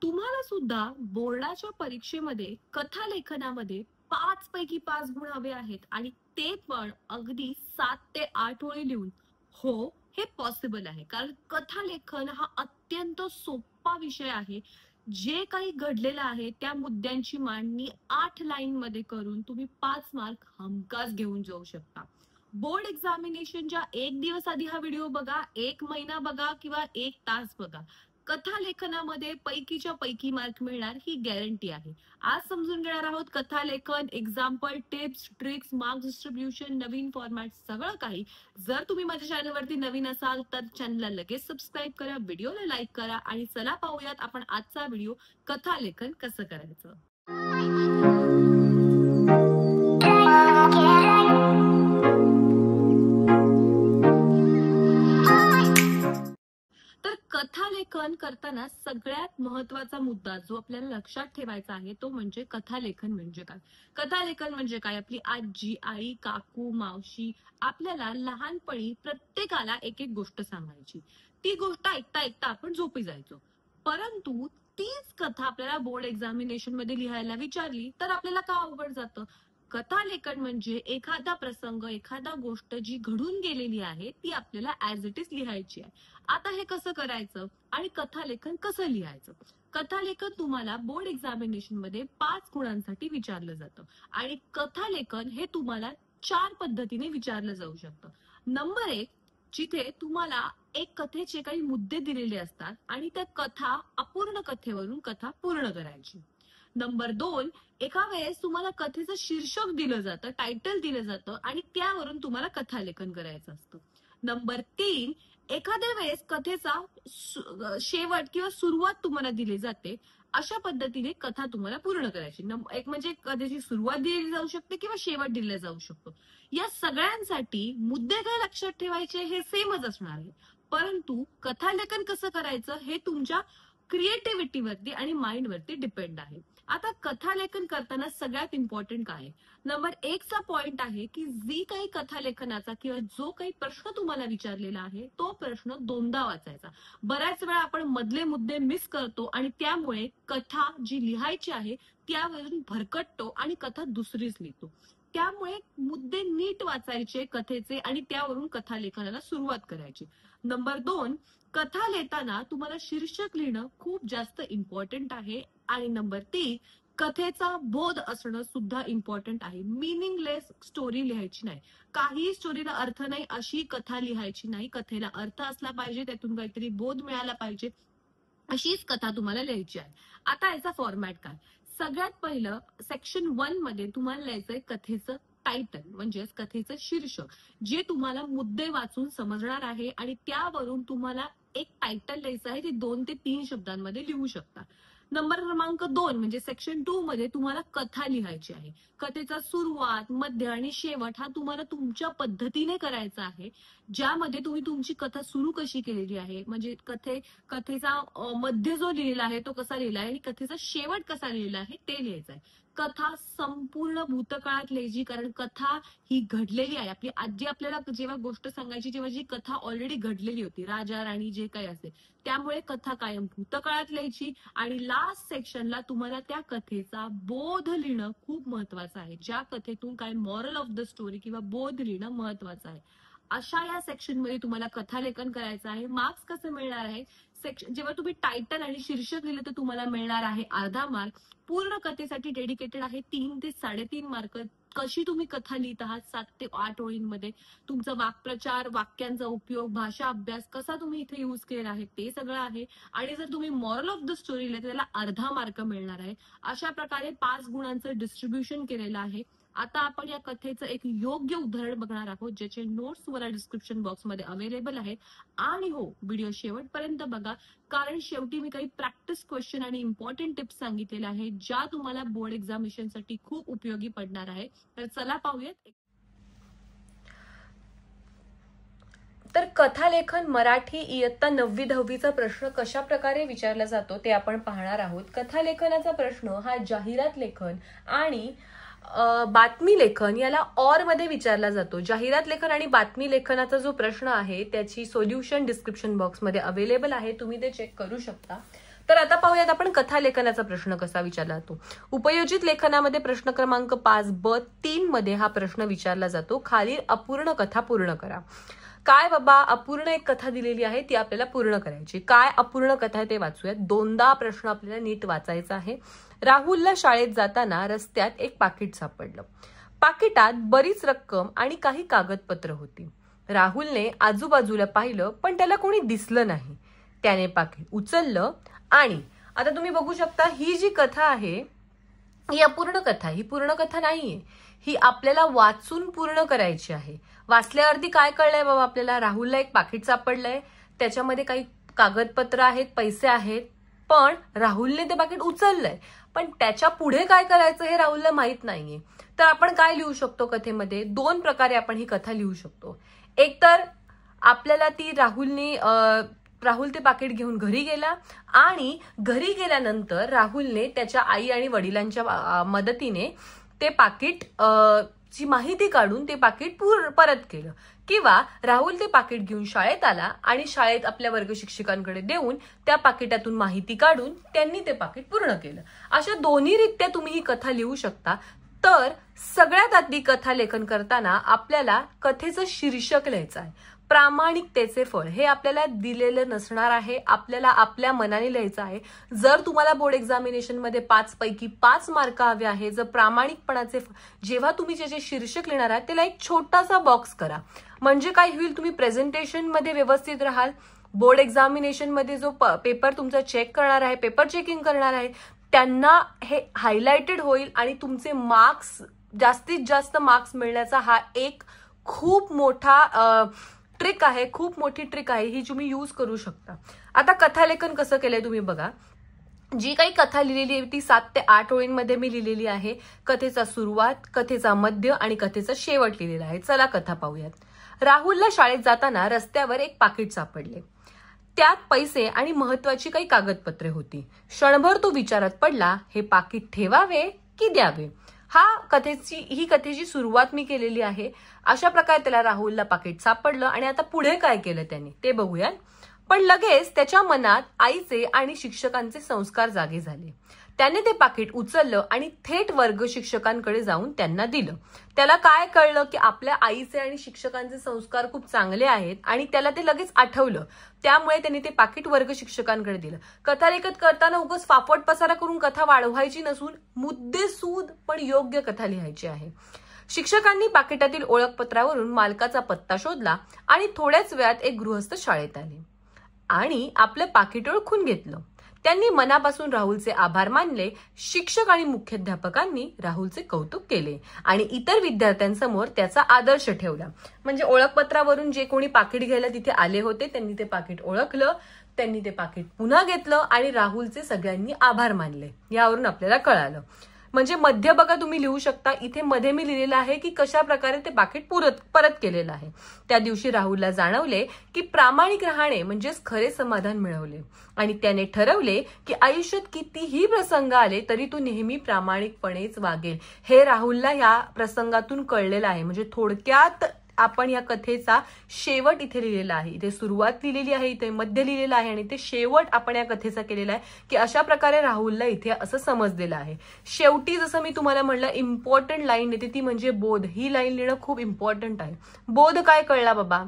तुम्हाला सुद्धा बोर्डाच्या परीक्षेमध्ये कथा लेखनामध्ये 5 पैकी 5 गुण हवे आहेत आणि ते पण अगदी 7 ते 8 ओळी लिहून. हो, हे पॉसिबल आहे. कारण कथा लेखन हा अत्यंत सोपा विषय आहे. जे काही घडलेलं आहे त्या मुद्द्यांची मांडणी 8 लाईन मध्ये करून तुम्ही 5 मार्क हमखास घेऊन जाऊ शकता. बोर्ड एक्झामिनेशनच्या 1 दिवस आधी हा व्हिडिओ बघा, 1 महिना बघा किंवा 1 तास बघा. कथा लेखनामध्ये पैकीच्या पैकी मार्क मिळणार ही गॅरंटी आहे. आज समजून घेणार आहोत कथा लेखन, example, tips, tricks, marks distribution, नवीन फॉर्मॅट, सगळं काही. जर तुम्ही माझ्या चॅनलवरती नवीन असाल तर चॅनलला लगेच सबस्क्राईब करा, व्हिडिओला लाईक करा आणि चला पाहूयात आपण आजचा व्हिडिओ कथा लेखन कसं करायचं. तर कथा लेखन करताना सगळ्यात महत्वाचा मुद्दा जो आपल्याला लक्षात ठेवायचा आहे तो म्हणजे कथा लेखन म्हणजे काय. कथा लेखन म्हणजे काय, आपली आजी, आई, काकू, मावशी आपल्याला लहानपणी प्रत्येकाला एक एक गोष्ट सांगायची. ती गोष्ट ऐकता ऐकता आपण झोपी जायचो. परंतु तीच कथा आपल्याला बोर्ड एक्झामिनेशन मध्ये लिहायला विचारली तर आपल्याला का अवघड जातं. कथा लेखन म्हणजे एखादा प्रसंग, एखादा गोष्ट जी घडून गेलेली आहे ती आपल्याला ऍज इट इज लिहायची आहे. आता हे कसं करायचं आणि कथा लेखन कसं लिहायचं. कथा लेखन तुम्हाला बोर्ड एक्झामिनेशन मध्ये 5 गुणांसाठी विचारलं जातं आणि कथा लेखन हे तुम्हाला 4 पद्धतीने विचारलं जाऊ शकतं. नंबर 1, जिथे तुम्हाला एक कथेचे काही मुद्दे दिलेले असतात आणि त्या कथा अपूर्ण कथेवरून कथा पूर्ण करायची. नंबर 2, एका वेळेस तुम्हाला कथेचं शीर्षक दिलं जातं, टायटल दिलं जातं आणि त्यावरून तुम्हाला कथा लेखन करायचं असतं. नंबर 3, एखाद्या वेळेस कथेचा शेवट किंवा सुरुवात तुम्हाला दिली जाते. अशा पद्धतीने कथा तुम्हाला पूर्ण करायची. एक म्हणजे कथेची सुरुवात दिली जाऊ शकते किंवा शेवट दिला जाऊ शकतो. या सगळ्यांसाठी मुद्दे काय लक्षात ठेवायचे हे सेमच असणार आहे. परंतु कथा लेखन कसं करायचं हे तुमच्या क्रिएटिव्हिटीवरती आणि माइंडवरती डिपेंड आहे. आता कथा लेखन करताना सगळ्यात इम्पॉर्टंट काय, नंबर 1 चा पॉइंट आहे की जी काही कथा लेखनाचा किंवा जो काही प्रश्न तुम्हाला विचारलेला आहे तो प्रश्न दोनदा वाचायचा. बऱ्याच वेळा आपण मधले मुद्दे मिस करतो आणि त्यामुळे कथा जी लिहायची आहे त्यावरून भरकटतो आणि कथा दुसरीच लिहितो. त्यामुळे मुद्दे नीट वाचायचे कथेचे आणि त्यावरून कथा लेखनाला सुरुवात करायची. नंबर 2, कथा लिहिताना तुम्हाला शीर्षक लिहिणं खूप जास्त इम्पॉर्टंट आहे. आणि नंबर 3, कथेचा बोध असणं सुद्धा इम्पॉर्टंट आहे. मिनिंगलेस स्टोरी लिहायची नाही. काही स्टोरीला अर्थ नाही अशी कथा लिहायची नाही. कथेला अर्थ असला पाहिजे, त्यातून काहीतरी बोध मिळाला पाहिजे, अशीच कथा तुम्हाला लिहायची आहे. आता याचा फॉर्मॅट काय, सगळ्यात पहिलं सेक्शन 1 मध्ये तुम्हाला लिहायचंय कथेचं टायटल म्हणजेच कथेचं शीर्षक, जे तुम्हाला मुद्दे वाचून समजणार आहे आणि त्यावरून तुम्हाला एक टायटल लिहायचं आहे, ते 2 ते 3 शब्दांमध्ये लिहू शकता. नंबर क्रमांक 2 म्हणजे सेक्शन 2 मध्ये तुम्हाला कथा लिहायची आहे. कथेचा सुरुवात, मध्य आणि शेवट हा तुम्हाला तुमच्या पद्धतीने करायचा आहे. ज्यामध्ये तुम्ही तुमची कथा सुरू कशी केलेली आहे, म्हणजे कथेचा मध्य जो लिहिलेला आहे तो कसा लिहिला आहे आणि कथेचा शेवट कसा लिहिला आहे ते लिहायचं आहे. कथा संपूर्ण भूतकाळात लिहायची, कारण कथा ही घडलेली आहे. आपली आजी आपल्याला जेव्हा गोष्ट सांगायची तेव्हा जी कथा ऑलरेडी घडलेली होती, राजा राणी जे काही असेल, त्यामुळे कथा कायम भूतकाळात लिहायची. आणि लास्ट सेक्शनला तुम्हाला त्या कथेचा बोध लिहिणं खूप महत्वाचं आहे. ज्या कथेतून काय मॉरल ऑफ द स्टोरी किंवा बोध लिहिणं महत्वाचं आहे. अशा या सेक्शन मध्ये तुम्हाला कथा लेखन करायचं आहे. मार्क्स कसं मिळणार आहे, सेक्शन जेव्हा तुम्ही टायटल आणि शीर्षक लिहिलं तर तुम्हाला मिळणार आहे अर्धा मार्क. पूर्ण कथेसाठी डेडिकेटेड आहे 3 ते 3.5 मार्क. कशी तुम्ही कथा लिहित आहात 7 ते 8 ओळींमध्ये, तुमचा वाक्प्रचार, वाक्यांचा उपयोग, भाषा अभ्यास कसा तुम्ही इथे युज केला आहे ते सगळं आहे. आणि जर तुम्ही मॉरल ऑफ द स्टोरी लिहिलं त्याला अर्धा मार्क मिळणार आहे. अशा प्रकारे 5 गुणांचं डिस्ट्रीब्युशन केलेलं आहे. आता आपण या कथेचं एक योग्य उदाहरण बघणार आहोत, ज्याचे नोट्स मला डिस्क्रिप्शन बॉक्समध्ये अवेलेबल आहेत. आणि हो, व्हिडिओ शेवटपर्यंत बघा, कारण शेवटी मी काही प्रॅक्टिस क्वेश्चन आणि इम्पॉर्टंट टिप्स सांगितलेल्या आहेत ज्या तुम्हाला बोर्ड एक्झामिनेशनसाठी खूप उपयोगी पडणार आहे. तर चला पाहूयात. तर कथालेखन मराठी इयत्ता 9वी-10वीचा प्रश्न कशा प्रकारे विचारला जातो ते आपण पाहणार आहोत. कथालेखनाचा प्रश्न हा जाहिरात लेखन आणि बातमी लेखन याला ऑर मध्ये विचारला जातो. जाहिरात लेखन आणि बातमी लेखनाचा जो प्रश्न आहे त्याची सोल्युशन डिस्क्रिप्शन बॉक्समध्ये अवेलेबल आहे, तुम्ही ते चेक करू शकता. तर आता पाहूयात आपण कथा लेखनाचा प्रश्न कसा विचारला जातो. उपयोजित लेखनामध्ये प्रश्न क्रमांक 5 ब 3 मध्ये हा प्रश्न विचारला जातो. खालील अपूर्ण कथा पूर्ण करा. काय बाबा, अपूर्ण एक कथा दिलेली आहे, ती आपल्याला पूर्ण करायची. काय अपूर्ण कथा आहे ते वाचूयात. दोनदा प्रश्न आपल्याला नीट वाचायचा आहे. राहुलला शाळेत जाताना रस्त्यात एक पाकिट सापडलं. पाकिटात बरीच रक्कम आणि काही कागदपत्र होती. राहुलने आजूबाजूला पाहिलं, पण त्याला कोणी दिसलं नाही. त्याने पाकिट उचललं आणि आता तुम्ही बघू शकता, ही जी कथा आहे ही अपूर्ण कथा, ही पूर्ण कथा नाहीये. ही आपल्याला वाचून पूर्ण करायची आहे. वाचल्यावरती काय कळलंय बाबा आपल्याला? राहुलला एक पाकिट सापडलंय, त्याच्यामध्ये काही कागदपत्र आहेत, पैसे आहेत, पण राहुलने ते पाकिट उचललंय, पण त्याच्या पुढे काय करायचं हे राहुलला माहित नाहीये. तर आपण काय लिहू शकतो कथेमध्ये? दोन प्रकारे आपण ही कथा लिहू शकतो. एक तर आपल्याला ती राहुल ते पाकिट घेऊन घरी गेला आणि घरी गेल्यानंतर राहुलने त्याच्या आई आणि वडिलांच्या मदतीने ते पाकिट ची माहिती काढून ते पाकिट परत केलं. किंवा राहुल ते पाकिट घेऊन शाळेत आला आणि शाळेत आपल्या वर्ग शिक्षकांकडे देऊन त्या पाकिटातून माहिती काढून त्यांनी ते पाकिट पूर्ण केलं. अशा दोन्ही रित्या तुम्ही ही कथा लिहू शकता. तर सगळ्यात आधी कथा लेखन करताना आपल्याला कथेचं शीर्षक लिहायचं आहे. प्रामाणिकतेचे फळ हे आपल्याला दिलेलं नसणार आहे, आपल्याला आपल्या मनाने लिहायचं आहे. जर तुम्हाला बोर्ड एक्झामिनेशन मध्ये 5 पैकी 5 मार्क हवे आहे, जर प्रामाणिकपणाचे जेव्हा तुम्ही जे शीर्षक लिहिणार आहात त्याला एक छोटासा बॉक्स करा. म्हणजे काय होईल, तुम्ही प्रेझेंटेशन मध्ये व्यवस्थित राहाल. बोर्ड एक्झामिनेशन मध्ये जो पेपर तुमचा चेक करणार आहे, पेपर चेकिंग करणार आहे, त्यांना हे हायलाइटेड होईल आणि तुमचे मार्क्स, जास्तीत जास्त मार्क्स मिळण्याचा हा एक खूप मोठा ट्रिक आहे, खूप मोठी ट्रिक आहे, ही तुम्ही यूज करू शकता. आता कथालेखन कसं केलंय तुम्ही बघा. जी काही कथा लिहिलेली आहे ती 7 ते 8 ओळींमध्ये मी लिहिलेली आहे. कथेचा सुरुवात, कथेचा मध्य आणि कथेचा शेवट लिहिलेला आहे. चला कथा पाहूयात. राहुलला शाळेत जाताना रस्त्यावर एक पाकिट सापडले. त्यात पैसे आणि महत्वाची काही कागदपत्रे होती. क्षणभर तो विचारात पडला, हे पाकिट ठेवावे की द्यावे. ही कथेची सुरुवात मी केलेली आहे. अशा प्रकारे त्याला राहुलला पाकिट सापडलं आणि आता पुढे काय केलं त्याने ते बघूया. पण लगेच त्याच्या मनात आईचे आणि शिक्षकांचे संस्कार जागे झाले. त्याने ते पाकिट उचललं आणि थेट वर्ग शिक्षकांकडे जाऊन त्यांना दिलं. त्याला काय कळलं की आपल्या आईचे आणि शिक्षकांचे संस्कार खूप चांगले आहेत आणि त्याला ते लगेच आठवलं. त्यामुळे त्यांनी ते पाकिट वर्ग शिक्षकांकडे दिलं. कथा लेखन करताना उगाच फाफट पसारा करून कथा वाढवायची नसून मुद्देसूद पण योग्य कथा लिहायची आहे. शिक्षकांनी पाकिटातील ओळखपत्रावरून मालकाचा पत्ता शोधला आणि थोड्याच वेळात एक गृहस्थ शाळेत आले आणि आपलं पाकिट ओळखून घेतलं. त्यांनी मनापासून राहुलचे आभार मानले. शिक्षक आणि मुख्याध्यापकांनी राहुलचे कौतुक केले आणि इतर विद्यार्थ्यांसमोर त्याचा आदर्श ठेवला. म्हणजे ओळखपत्रावरून जे कोणी पाकिट घ्यायला तिथे आले होते त्यांनी ते पाकिट ओळखलं, त्यांनी ते पाकिट पुन्हा घेतलं आणि राहुलचे सगळ्यांनी आभार मानले. यावरून आपल्याला कळालं. म्हणजे मध्य बघा तुम्ही लिहू शकता. इथे मध्ये मी लिहिलेलं आहे की कशा प्रकारे ते पाकिट परत केलेलं आहे. त्या दिवशी राहुलला जाणवले की प्रामाणिक राहणे म्हणजेच खरे समाधान मिळवले आणि त्याने ठरवले की आयुष्यात कितीही प्रसंग आले तरी तो नेहमी प्रामाणिकपणेच वागेल. हे राहुलला या प्रसंगातून कळलेलं आहे. म्हणजे थोडक्यात आपण या कथेचा शेवट इथे लिहिलेला आहे. इथे सुरुवात लिहिलेली आहे, इथे मध्य लिहिलेलं आहे आणि ते शेवट आपण या कथेचा केलेला आहे की अशा प्रकारे राहुलला इथे असं समजलेलं आहे. शेवटी जसं मी तुम्हाला म्हणलं इम्पॉर्टंट लाईन येते ती म्हणजे बोध. ही लाईन लिहिणं खूप इम्पॉर्टंट आहे. बोध काय कळला बाबा?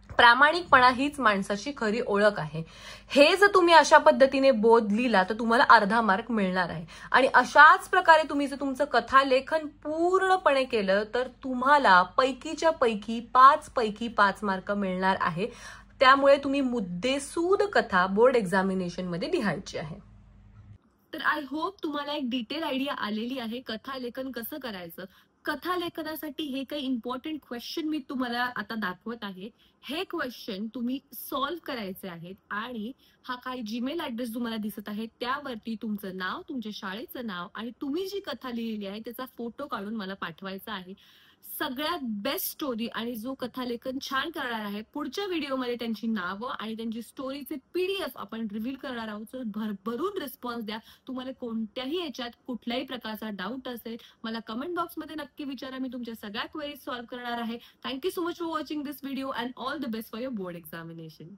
प्रामाणिकपणा हीच माणसाची खरी ओळख आहे. हे जर तुम्ही अशा पद्धतीने बोध लिहिला तर तुम्हाला अर्धा मार्क मिळणार आहे. आणि अशाच प्रकारे तुम्ही जर तुमचं कथालेखन पूर्णपणे केलं तर तुम्हाला पैकीच्या पैकी 5 पैकी 5 मार्क मिळणार आहे. त्यामुळे तुम्ही मुद्देसूद कथा बोर्ड एक्झामिनेशन मध्ये लिहायची आहे. तर आय होप तुम्हाला एक डिटेल आयडिया आलेली आहे कथालेखन कसं करायचं. कथा लेखनासाठी हे काही इम्पॉर्टंट क्वेश्चन मी तुम्हाला आता दाखवत आहे. हे क्वेश्चन तुम्ही सॉल्व्ह करायचे आहेत आणि हा काही जीमेल ऍड्रेस तुम्हाला दिसत आहे त्यावरती तुमचं नाव, तुमच्या शाळेचं नाव आणि तुम्ही जी कथा लिहिलेली आहे त्याचा फोटो काढून मला पाठवायचा आहे. सगळ्यात बेस्ट स्टोरी आणि जो कथालेखन छान करणार आहे पुढच्या व्हिडिओमध्ये त्यांची नावं आणि त्यांची स्टोरीचे PDF आपण रिव्हील करणार आहोत. तर भरभरून रिस्पॉन्स द्या. तुम्हाला कोणत्याही याच्यात कुठल्याही प्रकारचा डाऊट असेल मला कमेंट बॉक्समध्ये नक्की विचारा. मी तुमच्या सगळ्या क्वेरीज सॉल्व्ह करणार आहे. Thank you so much for watching this video and all the best for your board examination.